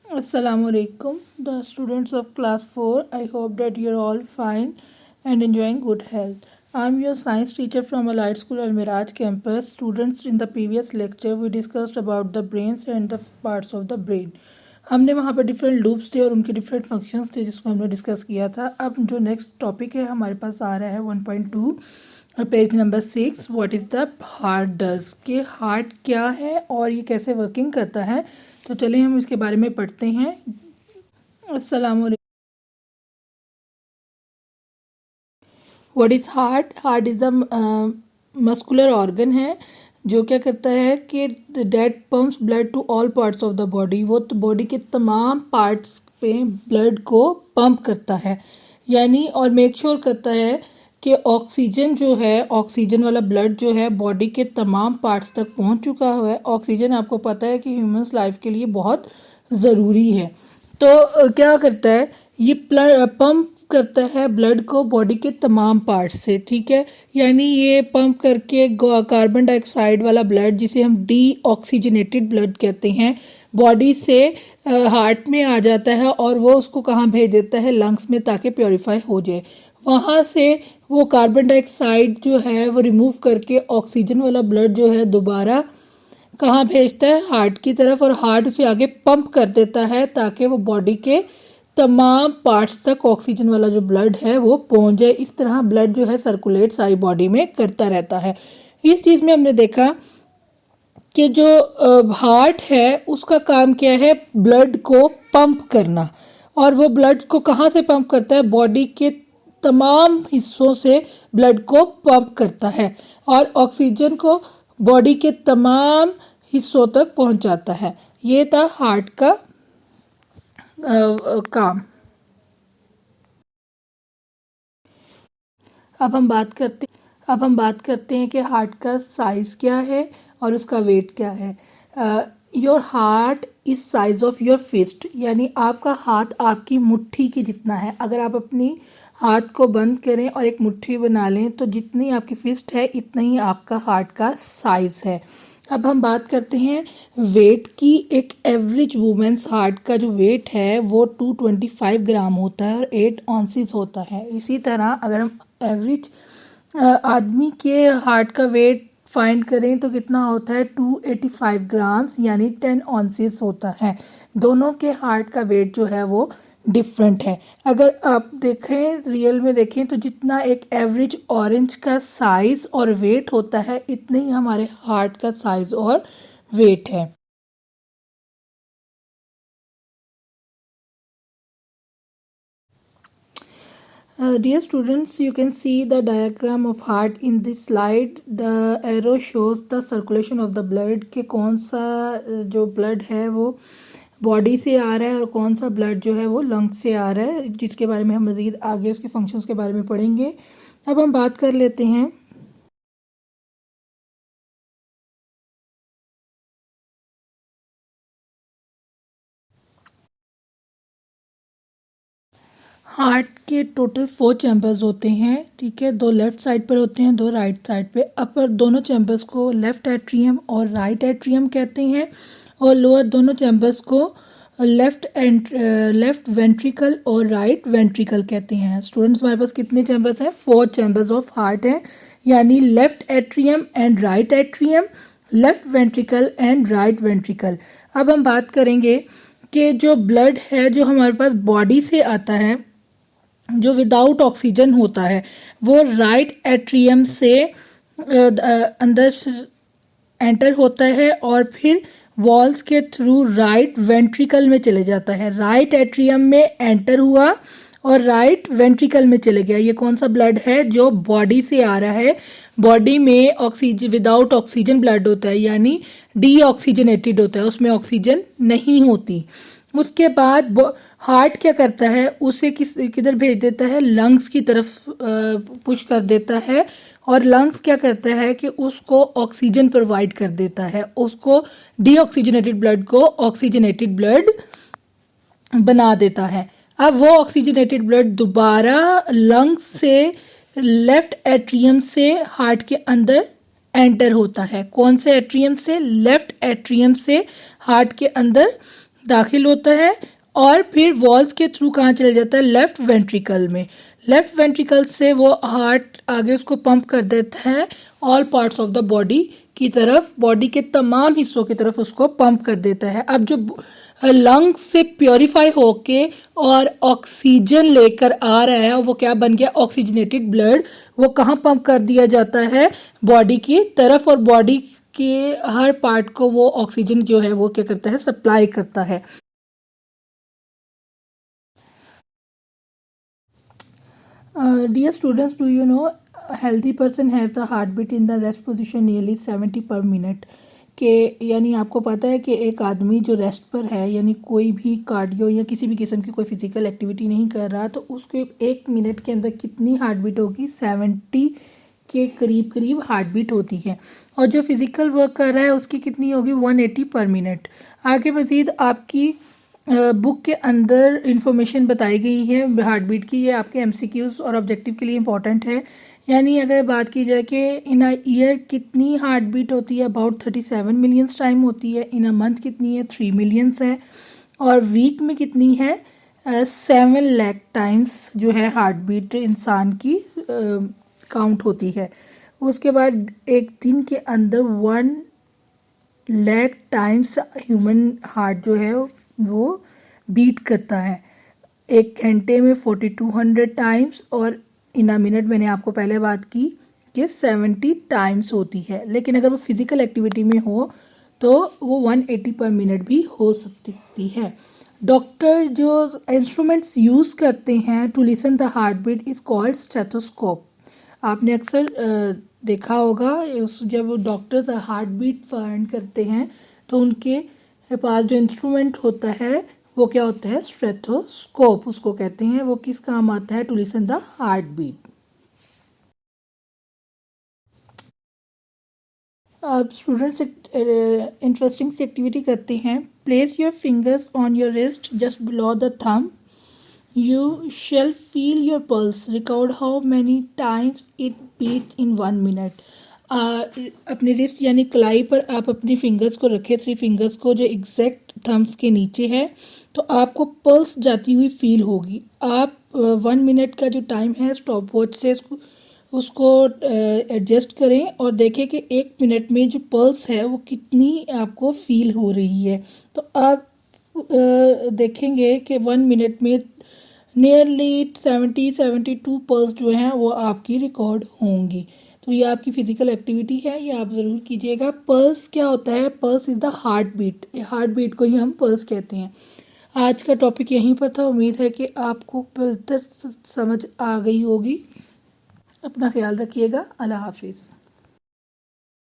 Assalamualaikum, the students of class 4. I hope that you are all fine and enjoying good health. I am your science teacher from Allied School Al Miraj campus. Students, in the previous lecture we discussed about the brains and the parts of the brain. हमने वहाँ पर different loops थे और उनके different functions थे जिसको हमने discuss किया था. अब जो नेक्स्ट टॉपिक है हमारे पास आ रहा है 1.2 page number 6. What is the heart does, के हार्ट क्या है और ये कैसे वर्किंग करता है. तो चलिए हम इसके बारे में पढ़ते हैं. अस्सलामुअलैकुम. What is heart. Heart is a muscular organ है जो क्या करता है कि that pumps blood to all parts of the body. वो तो बॉडी के तमाम पार्ट्स पे ब्लड को पंप करता है यानी और मेक श्योर करता है कि ऑक्सीजन जो है, ऑक्सीजन वाला ब्लड जो है बॉडी के तमाम पार्ट्स तक पहुंच चुका हुआ है. ऑक्सीजन आपको पता है कि ह्यूमंस लाइफ के लिए बहुत ज़रूरी है. तो क्या करता है ये पंप करता है ब्लड को बॉडी के तमाम पार्ट्स से. ठीक है, यानी ये पंप करके कार्बन डाइऑक्साइड वाला ब्लड जिसे हम डीऑक्सीजनेटेड ब्लड कहते हैं बॉडी से हार्ट में आ जाता है और वो उसको कहाँ भेज देता है, लंग्स में, ताकि प्योरीफाई हो जाए. वहाँ से वो कार्बन डाइऑक्साइड जो है वो रिमूव करके ऑक्सीजन वाला ब्लड जो है दोबारा कहाँ भेजता है, हार्ट की तरफ, और हार्ट उसे आगे पंप कर देता है ताकि वो बॉडी के तमाम पार्ट्स तक ऑक्सीजन वाला जो ब्लड है वो पहुँच जाए. इस तरह ब्लड जो है सर्कुलेट सारी बॉडी में करता रहता है. इस चीज़ में हमने देखा कि जो हार्ट है उसका काम क्या है, ब्लड को पंप करना. और वो ब्लड को कहाँ से पंप करता है, बॉडी के तमाम हिस्सों से ब्लड को पंप करता है और ऑक्सीजन को बॉडी के तमाम हिस्सों तक पहुंचाता है. ये था हार्ट का काम. अब हम बात करते हैं कि हार्ट का साइज़ क्या है और उसका वेट क्या है. Your heart is size of your fist, यानी आपका हाथ आपकी मुट्ठी के जितना है. अगर आप अपनी हाथ को बंद करें और एक मुट्ठी बना लें तो जितनी आपकी फिस्ट है इतना ही आपका हार्ट का साइज़ है. अब हम बात करते हैं वेट की. एक एवरेज वुमेन्स हार्ट का जो वेट है वो 225 ग्राम होता है और 8 ऑन्सेस होता है. इसी तरह अगर हम एवरेज आदमी के हार्ट का वेट फाइंड करें तो कितना होता है, 285 ग्राम्स यानी 10 ऑन्सेस होता है. दोनों के हार्ट का वेट जो है वो डिफरेंट है. अगर आप देखें, रियल में देखें तो जितना एक एवरेज ऑरेंज का साइज़ और वेट होता है इतने ही हमारे हार्ट का साइज़ और वेट है. Dear students, you can see the diagram of heart in this slide. The arrow shows the circulation of the blood कि कौन सा जो ब्लड है वो बॉडी से आ रहा है और कौन सा ब्लड जो है वो लंग्स से आ रहा है, जिसके बारे में हम मज़ीद आगे उसके फंक्शंस के बारे में पढ़ेंगे. अब हम बात कर लेते हैं हार्ट के. टोटल 4 चैम्बर्स होते हैं. ठीक है, 2 लेफ़्ट साइड पर होते हैं, 2 राइट साइड पे. अपर दोनों चैम्बर्स को लेफ़्ट एट्रियम और राइट एट्रियम कहते हैं और लोअर दोनों चैम्बर्स को लेफ़्ट वेंट्रिकल और राइट वेंट्रिकल कहते हैं. स्टूडेंट्स, हमारे पास कितने चैम्बर्स हैं, 4 चैम्बर्स ऑफ हार्ट हैं, यानी left atrium and right atrium, left ventricle and right ventricle. अब हम बात करेंगे कि जो ब्लड है जो हमारे पास बॉडी से आता है जो विदाउट ऑक्सीजन होता है वो राइट एट्रियम से अंदर एंटर होता है और फिर वॉल्स के थ्रू राइट वेंट्रिकल में चले जाता है. राइट एट्रियम में एंटर हुआ और राइट वेंट्रिकल में चले गया. ये कौन सा ब्लड है, जो बॉडी से आ रहा है. बॉडी में ऑक्सीजन विदाउट ऑक्सीजन ब्लड होता है यानी डीऑक्सीजनेटेड होता है, उसमें ऑक्सीजन नहीं होती. उसके बाद हार्ट क्या करता है, उसे किधर भेज देता है, लंग्स की तरफ पुश कर देता है और लंग्स क्या करता है कि उसको ऑक्सीजन प्रोवाइड कर देता है, उसको डीऑक्सीजनेटेड ब्लड को ऑक्सीजनेटेड ब्लड बना देता है. अब वो ऑक्सीजनेटेड ब्लड दोबारा लंग्स से लेफ्ट एट्रियम से हार्ट के अंदर एंटर होता है. कौन से एट्रियम से, लेफ्ट एट्रियम से हार्ट के अंदर दाखिल होता है और फिर वॉल्स के थ्रू कहाँ चले जाता है, लेफ्ट वेंट्रिकल में। लेफ्ट वेंट्रिकल से वो हार्ट आगे उसको पंप कर देता है all parts of the body की तरफ, बॉडी के तमाम हिस्सों की तरफ उसको पंप कर देता है। अब जो लंग्स से प्योरीफाई होके और ऑक्सीजन लेकर आ रहा है वो क्या बन गया, ऑक्सीजनेटेड ब्लड। वो कहाँ पंप कर दिया जाता है, बॉडी की तरफ, और बॉडी के हर पार्ट को वो ऑक्सीजन जो है वो क्या करता है, सप्लाई करता है। Dear students, do you know a healthy person has the heartbeat in the rest position nearly 70 per minute। के यानी आपको पता है कि एक आदमी जो रेस्ट पर है, यानी कोई भी कार्डियो या किसी भी किस्म की कोई फिजिकल एक्टिविटी नहीं कर रहा, तो उसके 1 मिनट के अंदर कितनी हार्ट बीट होगी, 70 के करीब करीब हार्ट बीट होती है। और जो फिजिकल वर्क कर रहा है उसकी कितनी होगी, 180 पर मिनट। आगे मज़ीद आपकी बुक के अंदर इंफॉर्मेशन बताई गई है हार्ट बीट की, ये आपके एमसीक्यूज़ और ऑब्जेक्टिव के लिए इंपॉर्टेंट है। यानी अगर बात की जाए कि इन अ ईयर कितनी हार्ट बीट होती है, अबाउट 37 मिलियंस टाइम होती है। इन अ मंथ कितनी है, 3 मिलियंस है। और वीक में कितनी है, 7 लाख टाइम्स जो है हार्ट बीट इंसान की काउंट होती है। उसके बाद एक दिन के अंदर 1 लाख टाइम्स ह्यूमन हार्ट जो है वो बीट करता है। एक घंटे में 4200 टाइम्स, और इन अ मिनट मैंने आपको पहले बात की कि 70 टाइम्स होती है। लेकिन अगर वो फिज़िकल एक्टिविटी में हो तो वो 180 पर मिनट भी हो सकती है। डॉक्टर जो इंस्ट्रूमेंट्स यूज़ करते हैं to listen the heart beat is called stethoscope. आपने अक्सर देखा होगा जब डॉक्टर्स हार्ट बीट फाइंड करते हैं तो उनके पास जो इंस्ट्रूमेंट होता है वो क्या होता है, स्टेथोस्कोप उसको कहते हैं। वो किस काम आता है, to listen the heart beat. अब स्टूडेंट्स इंटरेस्टिंग सी एक्टिविटी करते हैं। Place your fingers on your wrist just below the thumb. You shall feel your pulse. Record how many times it beats in 1 minute. अपने wrist यानी कलाई पर आप अपनी फिंगर्स को रखें, 3 फिंगर्स को जो एग्जैक्ट थम्स के नीचे है, तो आपको पल्स जाती हुई फील होगी। आप 1 मिनट का जो टाइम है स्टॉप वॉच से उसको एडजस्ट करें और देखें कि 1 मिनट में जो पल्स है वो कितनी आपको फील हो रही है। तो आप देखेंगे कि 1 मिनट में नियरली 70-72 पल्स जो हैं वो आपकी रिकॉर्ड होंगी। तो ये आपकी फ़िज़िकल एक्टिविटी है, ये आप ज़रूर कीजिएगा। पल्स क्या होता है, pulse is the heart beat, heart beat को ही हम पल्स कहते हैं। आज का टॉपिक यहीं पर था। उम्मीद है कि आपको बेहतर समझ आ गई होगी। अपना ख्याल रखिएगा। अल्लाह हाफिज़।